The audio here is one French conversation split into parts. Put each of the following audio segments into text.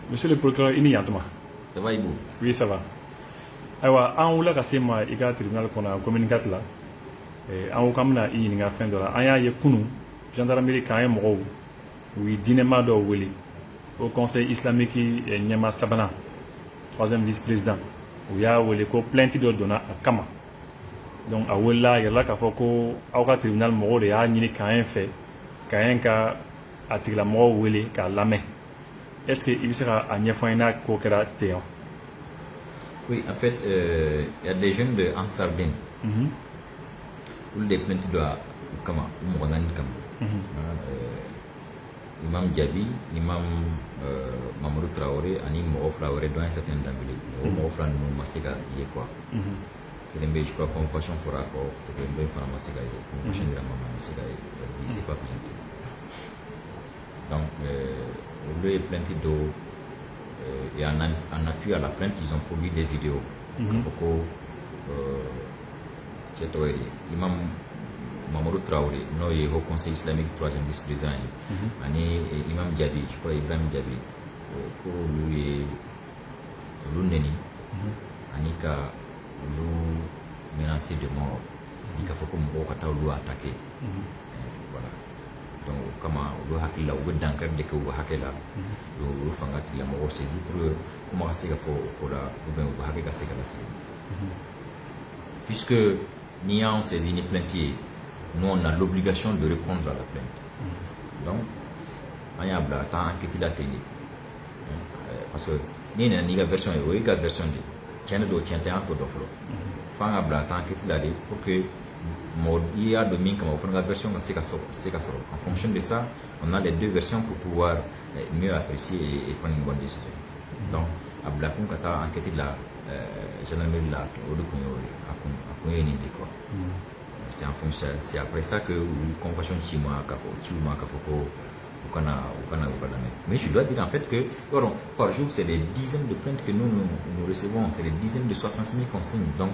Monsieur le procureur, il n'y a pas. Ça va, Ibou? Oui, ça va. Ayiwa an wulila ka se ma i ka tribunal kɔnɔ commune 4 la an ko k'an bɛna i ɲininka fɛn dɔ la an y'a ye kunun gendarmerie k'an ye mɔgɔw u ye diinɛma dɔw wele au conseil islamique ɲɛma sabanan 3e vice-président u y'a wele ko plainte dɔ donna a kama donc a welela a yɛrɛla k'a fɔ ko aw ka tribunal mɔgɔw de y'a ɲini k'an ye fɛ k'an ye ka a tigilamɔgɔw wele k'a lamɛn est ce que i bɛ se ka a ɲɛfɔ an ye n'a ko kɛra ten wa? Oui, en fait, il y a des jeunes de Ansardine où les plaintes doivent comment Imam Djabi, Imam Mamadou Traoré, Ani Moro Traoré dans un certain d'ambulé. Moro Traoré nous massega y quoi. Je crois qu'on passion fera quoi, tu peux bien faire massega y, convocation de la maman massega y, il s'est pas présenté. Donc, les plaintes d'eau. Et en appui à la plainte, ils ont produit des vidéos. Imam Mamadou Traoré, non, il est au Conseil islamique 3e vice-président. Imam Djabi, je crois Ibrahim Djabi, pour lui, l'Uneni, Anika, l'ou menacé de mort. Anika Foko Mokata l'ou attaqué. Voilà. Donc, comment le hakila ou dankar de que ou hakela le fangati la mort saisi pour commencer à faire pour la ou hakeka c'est puisque ni on saisit ni plaintier, nous on a l'obligation de répondre à la plainte. Donc on y a bla tant que tu la télé parce que ni la version est oui la version de tiens do tiens un peu d'offre fanga bla tant que tu la dit pour que il y a domaine comme on la version c'est en fonction de ça on a les deux versions pour pouvoir mieux apprécier et prendre une bonne décision. Donc à Blacon kata enquête la gendarmerie là au de quoi c'est en fonction c'est après ça que compassion chinois mais je dois dire en fait que par jour c'est des dizaines de plaintes que nous recevons, c'est des dizaines de soit transmis qu'on signe. Donc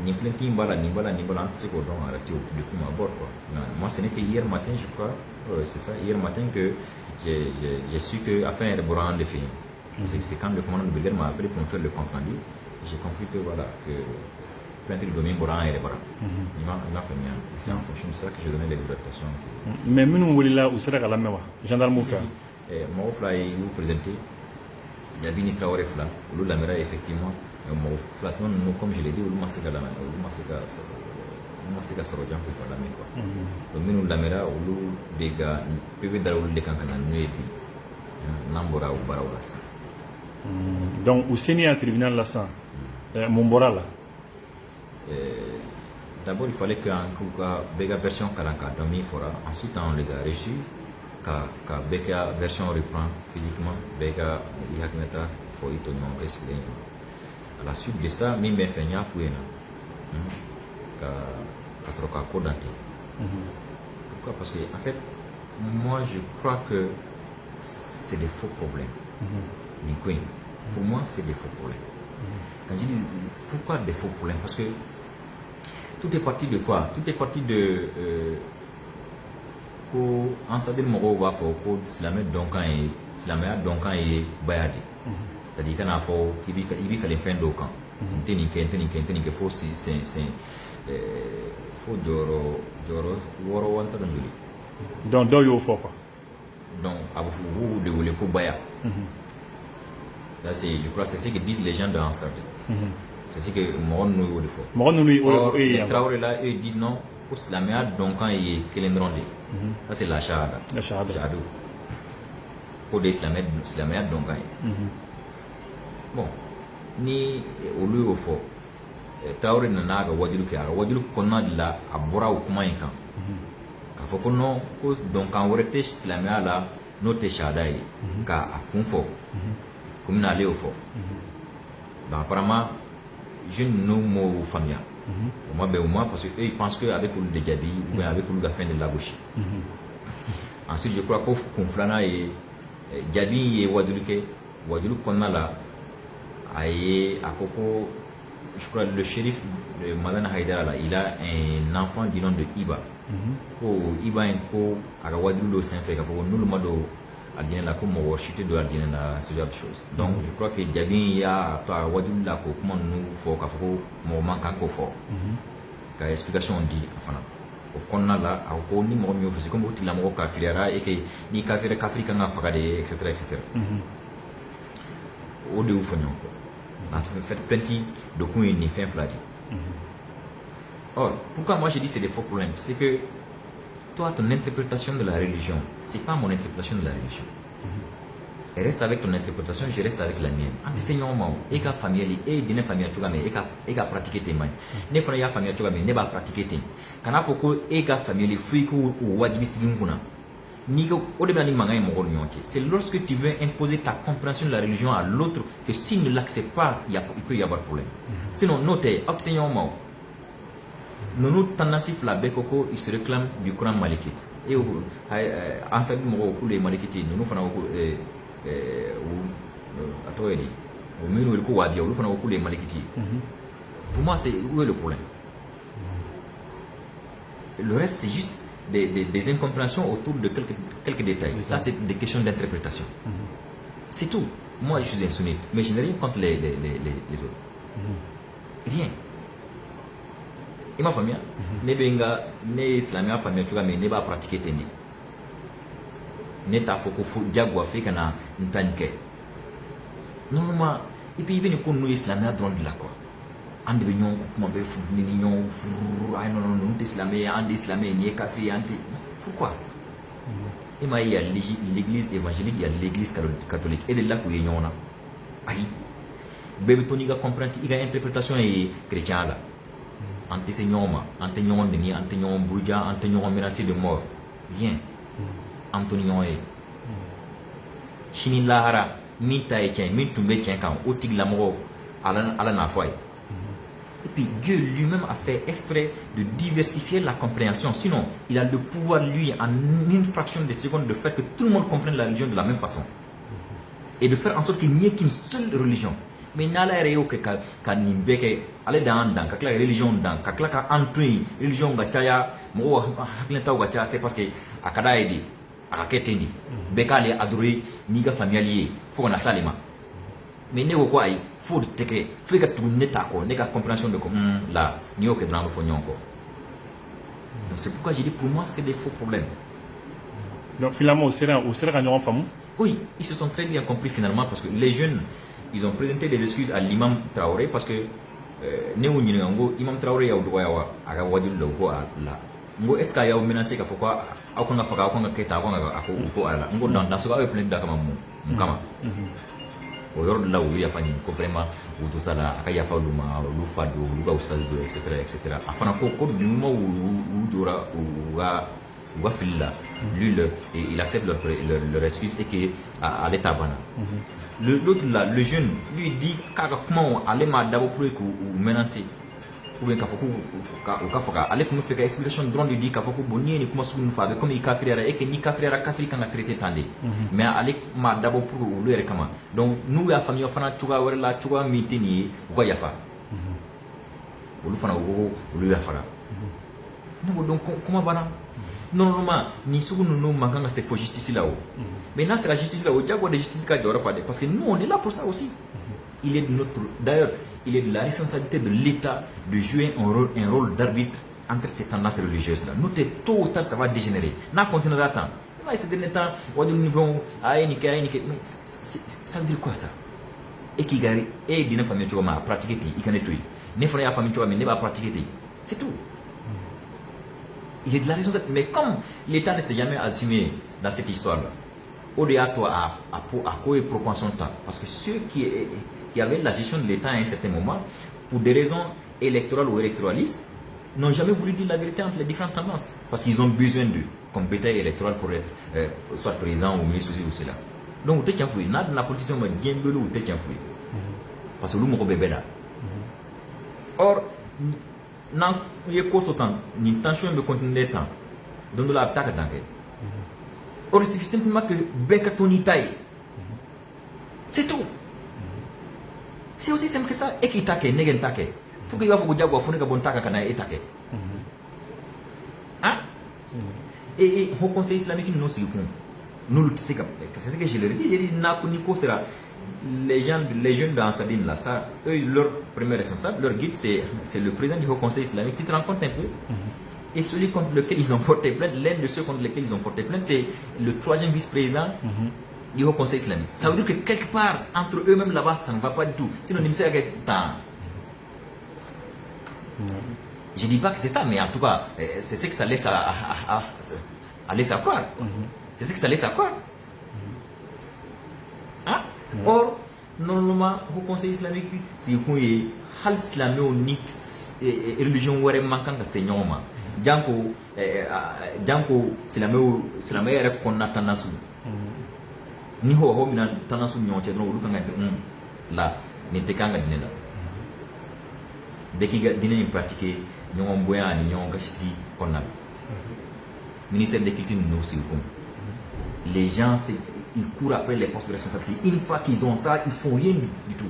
ni plainte ni bala c'est quoi donc arrêté depuis ma bord quoi. Moi ce n'est que hier matin je crois c'est ça hier matin que j'ai su que afin de boire de filles c'est quand le commandant de brigade m'a appelé pour me faire le compte rendu, j'ai compris que voilà que plainte de domaine boran et boran il m'a fait bien, c'est en fonction de ça que je donnais les orientations. Mais nous voulons là où sera la même gendarme fa mo fla vous présenter il y a Bini Traoré fla ou la mera effectivement mo fla non comme je l'ai dit ou masika la ou masika sorojan pour la mer quoi. Donc nous la mera ou des gars privé d'aller les kankana nuit nambora ou barawlas. Donc au Sénégal tribunal là ça Mombora là. D'abord il fallait qu'un Bega version Kalanka Domi fora, ensuite on les a reçus ka Bega version reprend physiquement Bega Yakmeta pour y tenir en risque. À la suite de ça mi me fenya fouena ka soroka kodante. Pourquoi? Parce que en fait moi je crois que c'est des faux problèmes. Pour moi c'est des faux problèmes. Quand je dis pourquoi des faux problèmes, parce que tout est parti de quoi? Tout est parti de en stade de moro va faire si la met donc quand il bayade. C'est-à-dire qu'on a fait il vit fin d'aucun. Teni que faut c'est faut doro woro wanta dans joli. Donc do yo faut quoi? Donc vous de voler pour baya. Là c'est je crois c'est ce que disent les gens de Ansardine. C'est ce que Moron nous le faut. Moron nous les Traoré là ils disent non pour la meilleure donc quand il est kelendronde. Ça c'est la shahada. La shahada. Pour des la meilleure donc bon ni au lieu au fond Traoré n'a pas wadilu konna la abora ou comment il kan. Quand faut qu'on non donc quand on retèche la meilleure là notre shahada ka akunfo comme n'aller au fond. Donc apparemment je ne me famille. Moi parce que eux ils pensent qu'avec le Djabi ou bien avec le fin de la gauche. Ensuite je crois qu'on flana et Djabi et Wadulu konna là aye à Coco je crois le shérif de Madana Haïdara là il a un enfant du nom de Iba. Iba en ko à Wadulu Saint-Fait nous le modo aljana la ko mɔgɔ si tɛ don aljana la ce genre de choses donc je crois que jaabi y'a to a wajulu la ko kuma ninnu fɔ k'a fɔ ko mɔgɔ man kan k'o fɔ ka explication di a fana o kɔnɔna la a ko ni mɔgɔ min y'o fɔ c'est comme o tigilamɔgɔ kafiriyara et que ni kafiri kan ka faga de ye etc etc o de y'u fɔ ɲɔgɔn kɔ en fait plainte de kun ye nin fɛn fila de or pourquoi moi je dis c'est des faux problèmes c'est que toi, ton interprétation de la religion, c'est pas mon interprétation de la religion. Reste avec ton interprétation, je reste avec la mienne. Enseignement, et ka famille, et dîner famille, tu et ka pratiquer tes mains. Ne fana ya famille, tu ne va pratiquer tes. Kana foko et ka famille, fui ko ou wajibi sigunguna. Ni ko au début ni mangay mo nyonti. C'est lorsque tu veux imposer ta compréhension de la religion à l'autre que s'il ne l'accepte pas, il peut y avoir problème. Sinon, notez, enseignement. Nous tendance la bekoko il se réclame du Coran malikite et en fait mo ko les malikite nous fana ko atoyedi au minu ko wabi ou fana ko les malikite pour moi c'est où est le problème le reste c'est juste des incompréhensions autour de quelques détails ça c'est des questions d'interprétation c'est tout moi je suis un sunnite mais je n'ai rien contre les autres rien il m'a famille ne benga ne islamia famille tu mais ne ba pratiquer teni ne ta foko fu jago afrika na ntanke normalement et puis ben ko no islamia drone de la quoi ande be nyon ko be fu ni nyon ay non non islamia ande islamia ni kafiri anti pourquoi il m'a y a l'église évangélique il y a l'église catholique et de là ko yona ay bebe toni ga comprendre il ga interprétation et chrétien là ante se ñoma ante ñon ni ante ñon buja ante ñon menacé de mort bien Anthony ñoy chini lahara min tay tien min tumbe tien kan o tig la mo ala na foy et puis Dieu lui-même a fait exprès de diversifier la compréhension sinon il a le pouvoir lui en une fraction de seconde de faire que tout le monde comprenne la religion de la même façon et de faire en sorte qu'il n'y ait qu'une seule religion mais nala reo que ka nimbeke ale dan ka kla religion dan ka kla ka antui religion ga taya mo haklenta ga taya c'est parce que akada edi akaketendi beka le adoré ni ga familier faut na salima mais ne ko ay faut teke faut que tu neta ko ne ka compréhension de comme là ni o que dans fo nyonko donc c'est pourquoi j'ai dit pour moi c'est des faux problèmes donc finalement au sera quand femme oui ils se sont très bien compris finalement parce que les jeunes ils ont présenté des excuses à l'imam Traoré parce que Néo Ninango, imam Traoré a droit à Wadul Logo à la. Ngo est-ce qu'il y a menacé qu'à faut quoi à qu'on a fait à qu'on a quitté à qu'on a à la. Ngo dans ce cas il plein d'akama mukama. Au yord là où il y a fani ko vraiment ou tout à la akaya faluma lu fadu lu ga ustaz do etc. Afana ko du moment où dora ou filla lui il accepte leur excuse et que à l'état bana. L'autre là, le jeune, lui dit comment aller m'a d'abord pour ou menacer. Ou bien kafoka aller comme faire explication drone lui dit kafoku boni ni kuma sunu fa comme il kafira et que ni kafira kafiri kan traité tandé mais aller m'a d'abord pour ou le comment donc nous la famille fana tuga wala tuga mitini ou ya fa ou le fana ou le ya fara donc comment bana normalement ni sugunu no manganga c'est faut justice là-haut maintenant c'est la justice là-haut diabo de justice ka jora fade parce que nous on est là pour ça aussi il est de notre d'ailleurs il est de la responsabilité de l'État de jouer un rôle d'arbitre entre ces tendances religieuses là nous tôt ou tard ça va dégénérer n'a continuera tant mais ces derniers temps au niveau mais ça veut dire quoi ça et qui gare et d'une famille tu vas pratiquer il connaît tout ne frère famille tu vas mais ne va pratiquer c'est tout. Il est de la raison d'être. Mais comme l'État ne s'est jamais assumé dans cette histoire-là, au-delà toi à quoi est propension de temps. Parce que ceux qui avaient la gestion de l'État à un certain moment, pour des raisons électorales ou électoralistes, n'ont jamais voulu dire la vérité entre les différentes tendances. Parce qu'ils ont besoin d'eux comme bétail électoral pour être soit président ou ministre ou cela. Donc, tu es fouillé. La politique m'a bien belou ou tu es fouillé. Parce que l'homme est bébé là. Or, non, il y a court autant, ni tension de continuer temps, donc la attaque d'enquête. Or, il suffit simplement que Beka Tony taille. C'est tout. C'est aussi simple que ça. Et qui taque, n'est pas taque. Pour qu'il y ait un diable, il faut que bon taque kana et taque. Hein? Et au Conseil islamique, nous aussi, nous c'est ce que je leur dis. J'ai dit Nico sera les jeunes d'Ansadine là, ça, eux, leur premier responsable, leur guide, c'est le président du Haut Conseil islamique. Tu te rends compte un peu? Et celui contre lequel ils ont porté plainte, l'un de ceux contre lesquels ils ont porté plainte, c'est le 3e vice-président du Haut Conseil islamique. Ça veut dire que quelque part, entre eux-mêmes là-bas, ça ne va pas du tout. Sinon, on sait quel temps. Je ne dis pas que c'est ça, mais en tout cas, c'est ce que ça laisse à laisser à croire. C'est ce que ça laisse à croire. Hein? Or, normalement, au Conseil islamique, c'est que hal islamique religion ware mankan ka senyoma janko silamɛ yɛrɛ kɔnɔna tanasu ni ho mina tanasu ɲɔgɔn cɛ dɔrɔn olu kan ka la nin tɛ kan ka diinɛ la bɛɛ k'i ka diinɛ in pratiquer ɲɔgɔn bonya ani ɲɔgɔn gasisi kɔnɔna la ministère de culture ninnu sigi kun les gens ils courent après les postes de responsabilité. Une fois qu'ils ont ça, ils font rien du tout.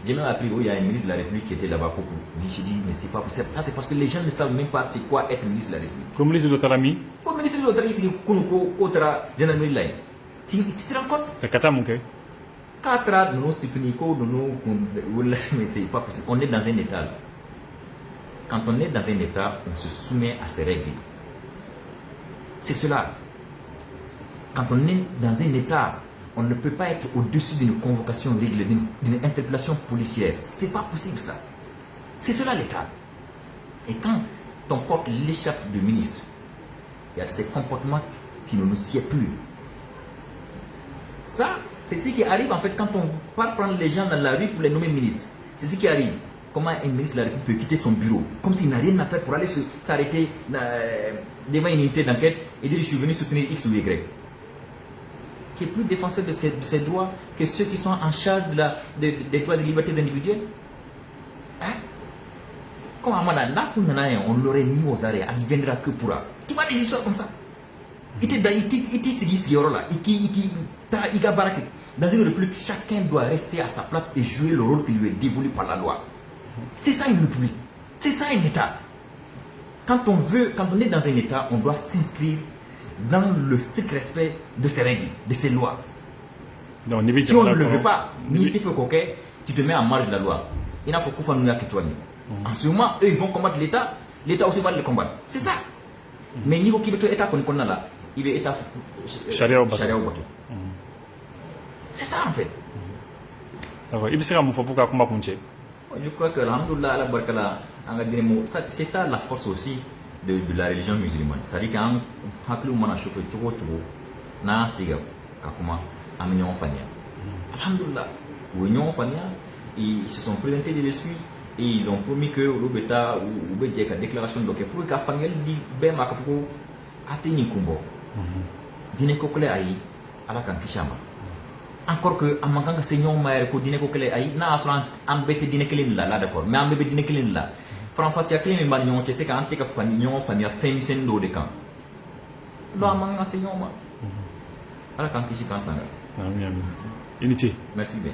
J'ai même appris qu'il y a un ministre de la République qui était là-bas pour. Mais j'ai dit, mais c'est pas possible. Ça, c'est parce que les gens ne savent même pas c'est quoi être ministre de la République. Comme ministre de l'Autonomie. Comme ministre de l'Autonomie, c'est que gendarmerie là. Tu te rends compte? Katamuke. 4 ans, nous sommes mais c'est pas possible. On est dans un état. Quand on est dans un état, on se soumet à ses règles. C'est cela. Quand on est dans un état, on ne peut pas être au-dessus d'une convocation réglée, d'une interpellation policière. C'est pas possible ça. C'est cela l'état. Et quand on porte l'échappe de ministre, il y a ces comportements qui ne nous sied plus. Ça, c'est ce qui arrive en fait quand on part prendre les gens dans la rue pour les nommer ministres. C'est ce qui arrive. Comment un ministre de la République peut quitter son bureau comme s'il n'a rien à faire pour aller s'arrêter devant une unité d'enquête et dire je suis venu soutenir X ou Y. Qui est plus défenseur de ses droits que ceux qui sont en charge des droits et libertés individuelles. Hein? Comme on l'aurait mis aux arrêts, on ne viendra que pour. Tu vois des histoires comme ça. Dans une république, chacun doit rester à sa place et jouer le rôle qui lui est dévolu par la loi. C'est ça une république. C'est ça un État. Quand on est dans un État, on doit s'inscrire dans le strict respect de ses règles, de ses lois. Donc, si on ne le veut pas, ni tu fais coquet, tu te mets en marge de la loi. Il n'a pas qu'on fasse nous que toi. En ce moment, eux ils vont combattre l'État, l'État aussi va le combattre. C'est ça. Mais niveau qui veut tout État qu'on connaît là, il veut État charia au bateau. C'est ça en fait. D'accord. Il sera mon pour combat punche. Je crois que alhamdoulilah c'est ça la force aussi de la religion musulmane. C'est-à-dire qu'un haklu mana chauffé chugo na siga kakuma amignon fania. Alhamdoulilah. Union fania, ils se sont présentés des excuses et ils ont promis que l'obéta ou bédieka déclaration de pour que faniel dit ben makafuko ateni kumbo. Dine kokole ayi ala kan kishama. Encore que en manquant que seigneur maire ko dine kokole ayi na asran ambete dine kelin là d'accord mais ambebe dine kelin là. France ya clé mais manion c'est quand tu as famille famille sendo de camp do amang enseignant ma ala kan kishi kan tanga amin amin initi merci bien.